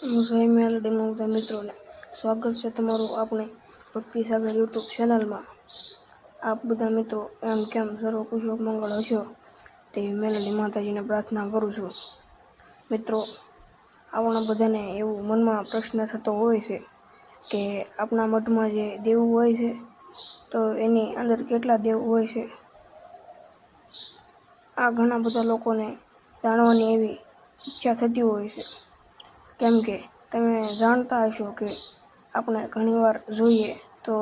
હું જય મેલડીમાં બધા મિત્રોને સ્વાગત છે તમારું આપણે ભક્તિ સાગર યુટ્યુબ ચેનલમાં. આપ બધા મિત્રો એમ કેમ સર્વ કુશળ મંગળ હશો તેવી મેલડી માતાજીને પ્રાર્થના કરું છું. મિત્રો, આપણા બધાને એવું મનમાં પ્રશ્ન થતો હોય છે કે આપણા મઠમાં જે દેવું હોય છે તો એની અંદર કેટલા દેવ હોય છે. આ ઘણા બધા લોકોને જાણવાની એવી ઈચ્છા થતી હોય છે. કેમ કે તમે જાણતા હશો કે આપણે ઘણીવાર જોઈએ તો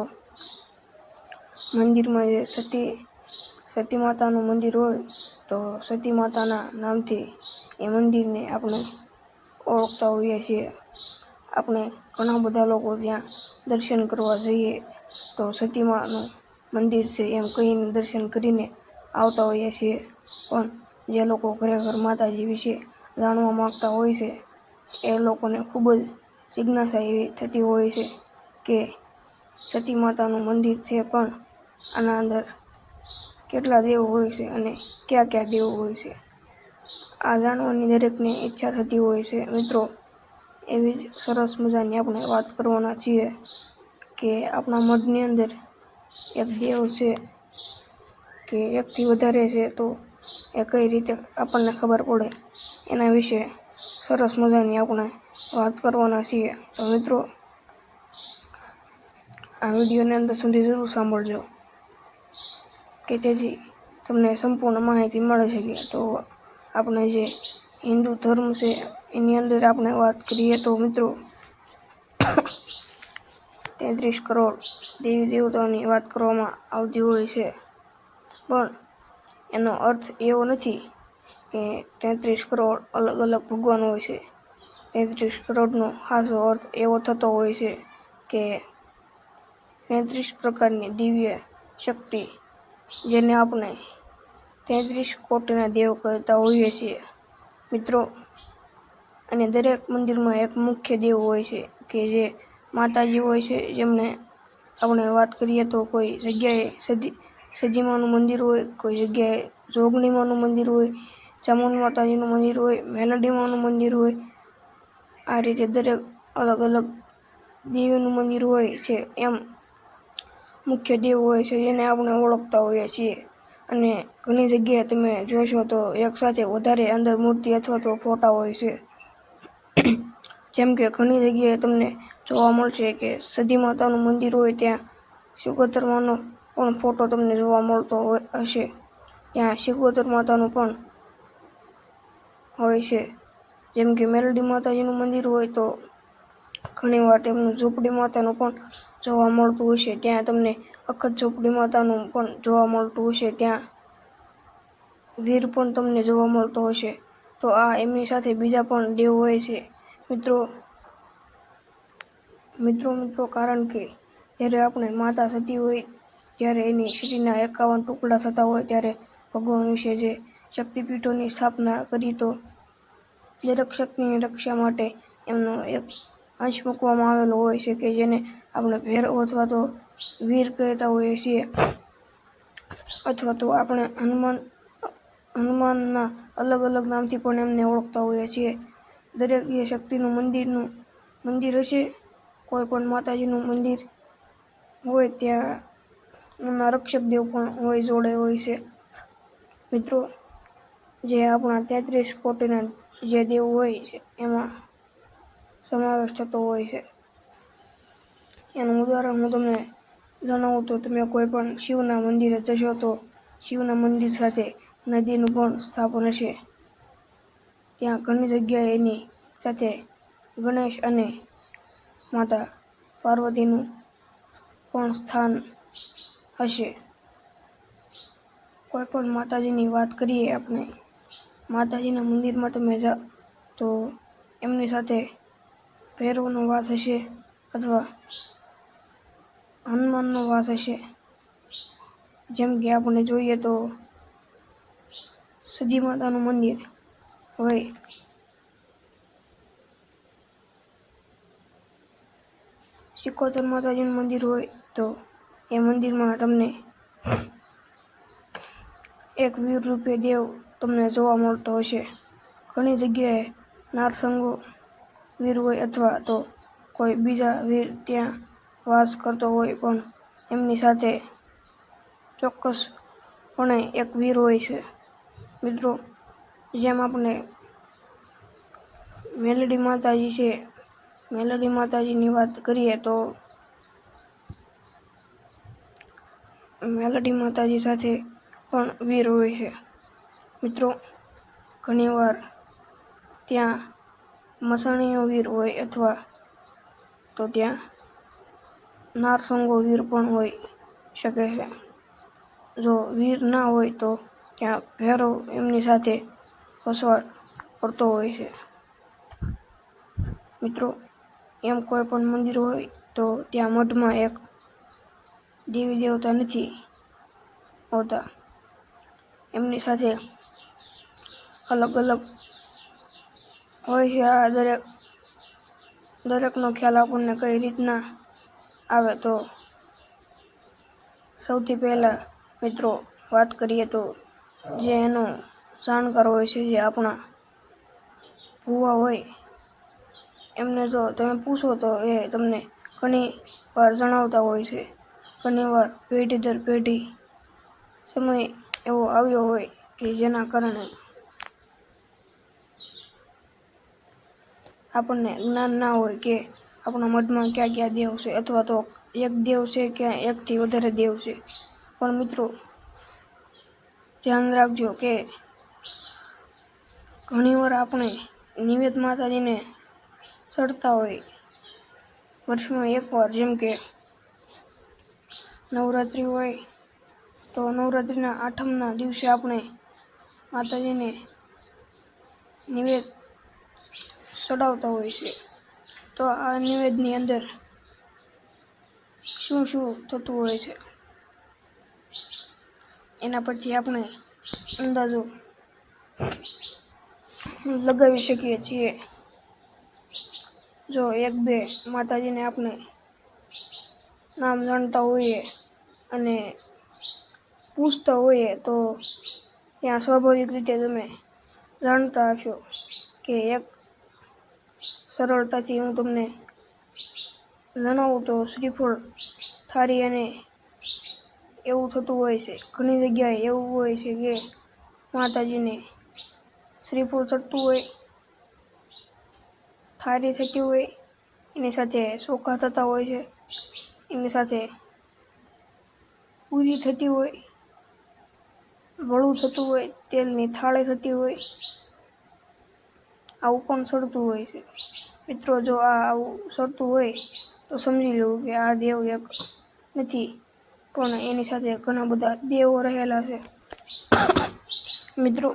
મંદિરમાં જે સતી માતાનું મંદિર હોય તો સતી માતાના નામથી એ મંદિરને આપણે ઓળખતા હોઈએ છીએ. આપણે ઘણા બધા લોકો ત્યાં દર્શન કરવા જઈએ તો સતી માનું મંદિર છે એમ કહીને દર્શન કરીને આવતા હોઈએ છીએ. પણ જે લોકો ખરેખર માતાજી વિશે જાણવા માગતા હોય છે એ લોકોને ખૂબ જ જિજ્ઞાસા એવી થતી હોય છે કે સતી માતાનું મંદિર છે પણ આના અંદર કેટલા દેવ હોય છે અને કયા કયા દેવ હોય છે. આ જાણવાની દરેકને ઈચ્છા થતી હોય છે. મિત્રો, એવી જ સરસ મજાની આપણે વાત કરવાના છીએ કે આપણા મઠની અંદર એક દેવ છે કે એકથી વધારે છે તો એ કઈ રીતે આપણને ખબર પડે એના વિશે સરસ મજાની આપણે વાત કરવાના છીએ. તો મિત્રો, આ વિડીયોને અંદર સુધી જરૂર સાંભળજો કે જેથી તમને સંપૂર્ણ માહિતી મળી શકે. તો આપણે જે હિન્દુ ધર્મ છે એની અંદર આપણે વાત કરીએ તો મિત્રો 33 કરોડ દેવી દેવતાઓની વાત કરવામાં આવતી હોય છે. પણ એનો અર્થ એવો નથી કે 33 કરોડ અલગ અલગ ભગવાન હોય છે. 33 કરોડનો ખાસો અર્થ એવો થતો હોય છે કે 33 પ્રકારની દિવ્ય શક્તિ, જેને આપણે 33 કોટીના દેવ કહેતા હોઈએ છીએ. મિત્રો, અને દરેક મંદિરમાં એક મુખ્ય દેવ હોય છે કે જે માતાજી હોય છે. જેમને આપણે વાત કરીએ તો કોઈ જગ્યાએ સજીમાનું મંદિર હોય, કોઈ જગ્યાએ જોગણીમાનું મંદિર હોય, ચામુંડ માતાજીનું મંદિર હોય, મેલડીમાનું મંદિર હોય. આ રીતે દરેક અલગ અલગ દેવીનું મંદિર હોય છે. એમ મુખ્ય દેવ હોય છે જેને આપણે ઓળખતા હોઈએ છીએ. અને ઘણી જગ્યાએ તમે જોશો તો એક સાથે વધારે અંદર મૂર્તિ અથવા તો ફોટા હોય છે. જેમ કે ઘણી જગ્યાએ તમને જોવા મળશે કે સતી માતાનું મંદિર હોય ત્યાં સિકોતર માનો પણ ફોટો તમને જોવા મળતો હશે. ત્યાં સિકોતર માતાનું પણ હોય છે. જેમ કે મેલડી માતાજીનું મંદિર હોય તો ઘણીવાર તેમનું ઝૂંપડી માતાનું પણ જોવા મળતું હશે. ત્યાં તમને અખત ઝૂંપડી માતાનું પણ જોવા મળતું હશે. ત્યાં વીર પણ તમને જોવા મળતો હશે. તો આ એમની સાથે બીજા પણ દેવ હોય છે. મિત્રો, કારણ કે જ્યારે આપણે માતા સતી હોય જ્યારે એની શરીરના 51 ટુકડા થતા હોય ત્યારે ભગવાન વિશે જે શક્તિપીઠોની સ્થાપના કરી તો દરેક શક્તિની રક્ષા માટે એમનો એક અંશ મૂકવામાં આવેલો હોય છે કે જેને આપણે ભૈરવ અથવા તો વીર કહેતા હોઈએ છીએ. અથવા તો આપણે હનુમાનના અલગ અલગ નામથી પણ એમને ઓળખતા હોઈએ છીએ. દરેક એ શક્તિનું મંદિર હશે. કોઈ પણ માતાજીનું મંદિર હોય ત્યાં એમના રક્ષક દેવ પણ હોય જોડે હોય છે. મિત્રો, જે આપણા 33 કોટીના જે દેવ હોય છે એમાં સમાવેશ થતો હોય છે. એનું ઉદાહરણ હું તમને જણાવું તો તમે કોઈ પણ શિવના મંદિરે જશો તો શિવના મંદિર સાથે નદીનું પણ સ્થાપન હશે. ત્યાં ઘણી જગ્યાએ એની સાથે ગણેશ અને માતા પાર્વતીનું પણ સ્થાન હશે. કોઈ પણ માતાજીની વાત કરીએ આપણે, માતાજીના મંદિરમાં તમે જાઓ તો એમની સાથે ભૈરવનો વાસ હશે અથવા હનુમાનનો વાસ હશે. જેમ કે આપણે જોઈએ તો સતી માતાનું મંદિર હોય, સિકોતર માતાજીનું મંદિર હોય તો એ મંદિરમાં તમને એક વીર રૂપી દેવ તમને જોવા મળતો હશે. ઘણી જગ્યાએ નારસંગો વીર હોય અથવા તો કોઈ બીજા વીર ત્યાં વાસ કરતો હોય, પણ એમની સાથે ચોક્કસપણે એક વીર હોય છે. મિત્રો, જેમ આપણે મેલડી માતાજી છે, મેલડી માતાજીની વાત કરીએ તો મેલડી માતાજી સાથે પણ વીર હોય છે. મિત્રો, ઘણીવાર ત્યાં મસાણીઓ વીર હોય અથવા તો ત્યાં નારસંગો વીર પણ હોઈ શકે છે. જો વીર ના હોય તો ત્યાં ભૈરવ એમની સાથે વસવાટ કરતો હોય છે. મિત્રો, એમ કોઈ પણ મંદિર હોય તો ત્યાં મઠમાં એક દેવી દેવતા નથી હોતા. એમની સાથે અલગ અલગ હોય છે. આ દરેકનો ખ્યાલ આપણને કઈ રીતના આવે તો સૌથી પહેલા મિત્રો વાત કરીએ તો જે એનો જાણકાર હોય છે, જે આપણા ભુવા હોય, એમને જો તમે પૂછો તો એ તમને ઘણી વાર જણાવતા હોય છે. ઘણીવાર પેઢી દર પેઢી સમય એવો આવ્યો હોય કે જેના કારણે આપણને જ્ઞાન ના હોય કે આપણા મઠમાં ક્યાં ક્યાં દેવ છે, અથવા તો એક દેવ છે કે એકથી વધારે દેવ છે. પણ મિત્રો, ધ્યાન રાખજો કે ઘણીવાર આપણે નિવેદ માતાજીને ચડતા હોય વર્ષમાં એકવાર, જેમ કે નવરાત્રિ હોય તો નવરાત્રિના આઠમના દિવસે આપણે માતાજીને નિવેદ ચડાવતા હોય છે. તો આ નિવેદની અંદર શું શું થતું હોય છે એના પરથી આપણે અંદાજો લગાવી શકીએ છીએ. જો એક બે માતાજીને આપણે નામ જાણતા હોઈએ અને પૂછતા હોઈએ તો ત્યાં સ્વાભાવિક રીતે તમે જાણતા હશો કે એક સરળતાથી હું તમને જણાવું તો શ્રીફળ થાળી અને એવું થતું હોય છે. ઘણી જગ્યાએ એવું હોય છે કે માતાજીને શ્રીફળ ચડતું હોય, થાળી થતી હોય, એની સાથે ચોખા થતા હોય છે, એની સાથે પૂરી થતી હોય, વળું થતું હોય, તેલની થાળી થતી હોય, આવું પણ ચડતું હોય છે. મિત્રો, જો આવું ચડતું હોય તો સમજી લેવું કે આ દેવ એક નથી, પણ એની સાથે ઘણા બધા દેવો રહેલા છે. મિત્રો,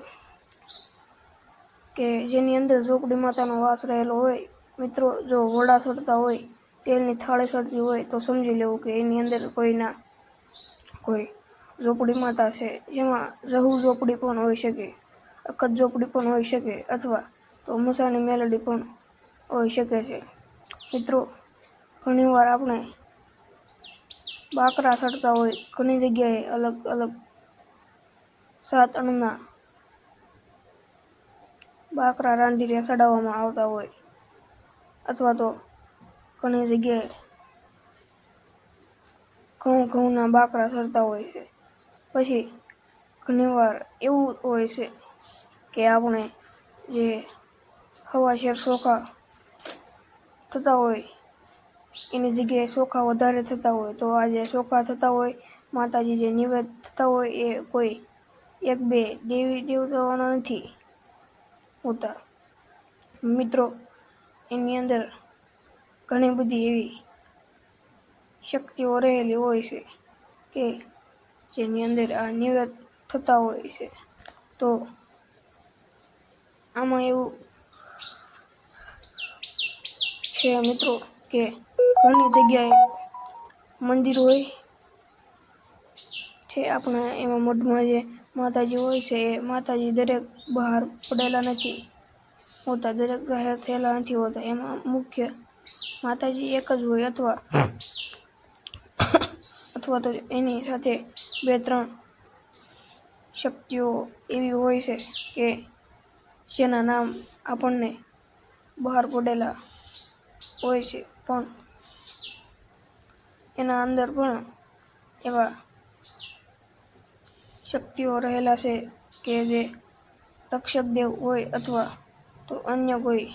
કે જેની અંદર ઝોપડી માતાનો વાસ રહેલો હોય. મિત્રો, જો વડા ચડતા હોય, તેલની થાળી ચડતી હોય તો સમજી લેવું કે એની અંદર કોઈ ઝોપડી માતા છે, જેમાં જહુ ઝોપડી પણ હોઈ શકે, અખત ઝોપડી પણ હોઈ શકે, અથવા તો મસાણી મેલડી પણ હોઈ શકે છે. મિત્રો, ઘણીવાર આપણે બાકરા ચડતા હોય, ઘણી જગ્યાએ અલગ અલગ 7 અણના બાકરા રાંધીને ચડાવવામાં આવતા હોય, અથવા તો ઘણી જગ્યાએ ઘઉંના બાકરા ચડતા હોય છે. પછી ઘણીવાર એવું હોય છે કે આપણે જે હવાશેર ચોખા થતા હોય એની જગ્યાએ ચોખા વધારે થતા હોય, તો આ જે ચોખા થતા હોય, માતાજી જે નિવેદ થતા હોય, એ કોઈ એક બે દેવી દેવતાઓના નથી હોતા. મિત્રો, એની અંદર ઘણી બધી એવી શક્તિઓ રહેલી હોય છે કે જેની અંદર આ નિવેદ થતા હોય છે. તો આમાં એવું છે મિત્રો કે ઘણી જગ્યાએ મંદિર હોય છે આપણા, એમાં મઠમાં જે માતાજી હોય છે એ માતાજી દરેક બહાર પડેલા નથી હોતા, દરેક જાહેર થયેલા નથી હોતા. એમાં મુખ્ય માતાજી એક જ હોય, અથવા તો એની સાથે 2-3 શક્તિઓ એવી હોય છે કે જેના નામ આપણને બહાર પડેલા હોય છે, પણ એના અંદર પણ એવા શક્તિઓ રહેલા છે કે જે રક્ષક દેવ હોય અથવા તો અન્ય કોઈ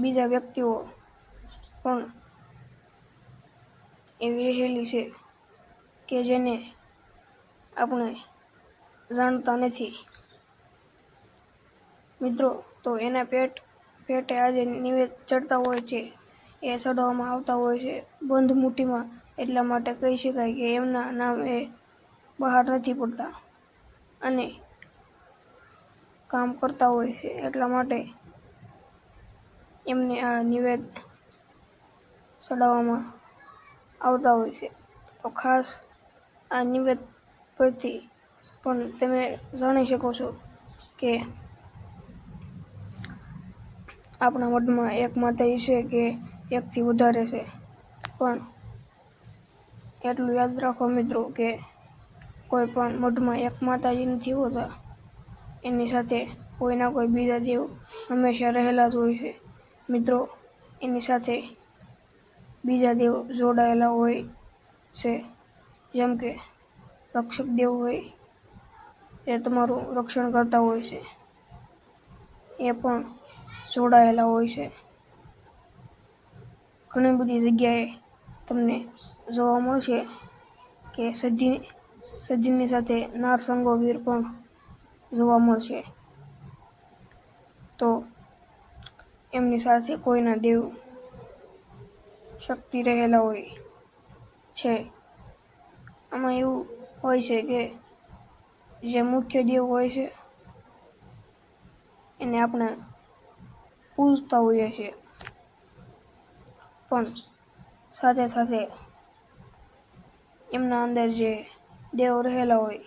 બીજા વ્યક્તિઓ પણ એવી રહેલી છે કે જેને આપણે જાણતા નથી. મિત્રો, તો એના પેટે આજે નિવેદ ચડતા હોય છે, એ ચડાવવામાં આવતા હોય છે બંધ મુઠ્ઠીમાં. એટલા માટે કહી શકાય કે એમના નામ એ બહાર નથી પડતા અને કામ કરતા હોય છે. એટલા માટે એમને આ નિવેદ ચડાવવામાં આવતા હોય છે. તો ખાસ આ નિવેદ પરથી પણ તમે જાણી શકો છો કે આપણા મઠમાં એક માતાજી છે કે એકથી વધારે છે, પણ એટલું યાદ રાખો મિત્રો કે કોઈ પણ મઠમાં એક માતાજી નથી હોતા. એની સાથે કોઈના કોઈ બીજા દેવ હંમેશા રહેલા જ હોય છે. મિત્રો, એની સાથે બીજા દેવ જોડાયેલા હોય છે, જેમ કે રક્ષક દેવ હોય, એ તમારું રક્ષણ કરતા હોય છે, એ પણ જોડાયેલા હોય છે. ઘણી બધી જગ્યાએ તમને જોવા મળશે કે સધીની સાથે નારસંગો વીર પણ જોવા મળશે. તો એમની સાથે કોઈના દેવ શક્તિ રહેલા હોય છે. આમાં એવું હોય છે કે જે મુખ્ય દેવ હોય છે એને આપણે પૂજતા હોઈએ છીએ, પણ સાથે સાથે એમના અંદર જે દેવ રહેલા હોય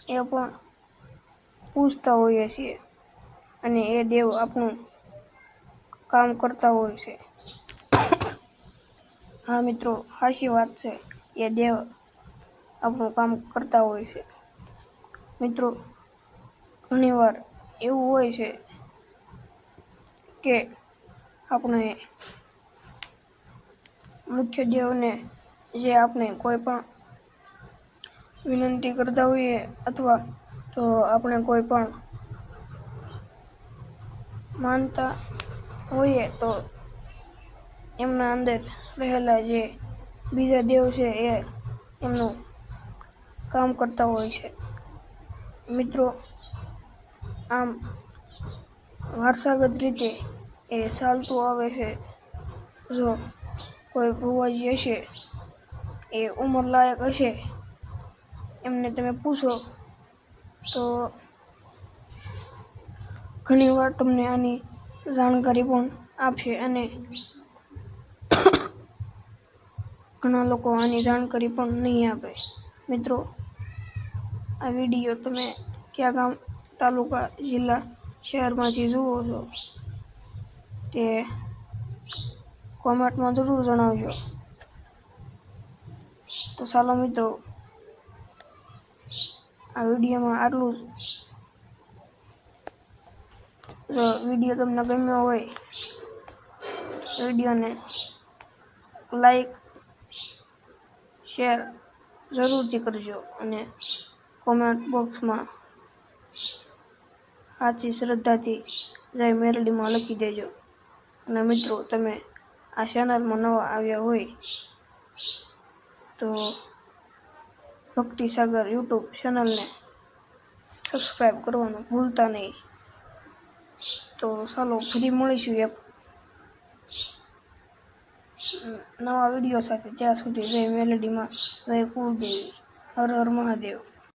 એ પણ પૂજતા હોઈએ છીએ, અને એ દેવ આપણું કામ કરતા હોય છે. હા મિત્રો, સાચી વાત છે, એ દેવ આપણું કામ કરતા હોય છે. મિત્રો, ઘણીવાર એવું હોય છે કે આપણે મુખ્ય દેવને જે આપણે કોઈ પણ વિનંતી કરતા હોઈએ અથવા તો આપણે કોઈ પણ માનતા હોઈએ, તો એમના અંદર રહેલા જે બીજા દેવ છે એ એમનું કામ કરતા હોય છે. મિત્રો, આમ વારસાગત રીતે એ ચાલતું આવે છે. જો કોઈ ભુવાજી હશે, એ ઉંમરલાયક હશે, એમને તમે પૂછો તો ઘણીવાર તમને આની જાણકારી પણ આપશે, અને ઘણા લોકો આની જાણકારી પણ નહીં આપે. મિત્રો, આ વિડીયો તમે કયા ગામ, તાલુકા, જિલ્લા, શહેરમાંથી જુઓ છો તે કોમેન્ટમાં જરૂર જણાવજો. તો ચાલો મિત્રો, આ વિડીયોમાં આટલું જ. જો વિડીયો તમને ગમ્યો હોય, વિડીયોને લાઈક, શેર જરૂરથી કરજો, અને કોમેન્ટ બોક્સમાં સાચી શ્રદ્ધાથી જય મેલડીમાં લખી દેજો. અને મિત્રો, તમે આ ચેનલમાં નવા આવ્યા હોય તો ભક્તિસાગર યુટ્યુબ ચેનલને સબસ્ક્રાઈબ કરવાનું ભૂલતા નહીં. તો ચાલો, ફરી મળીશું એક નવા વિડીયો સાથે. ત્યાં સુધી જય મેલડીમાં, જય કુળદેવી, હર હર મહાદેવ.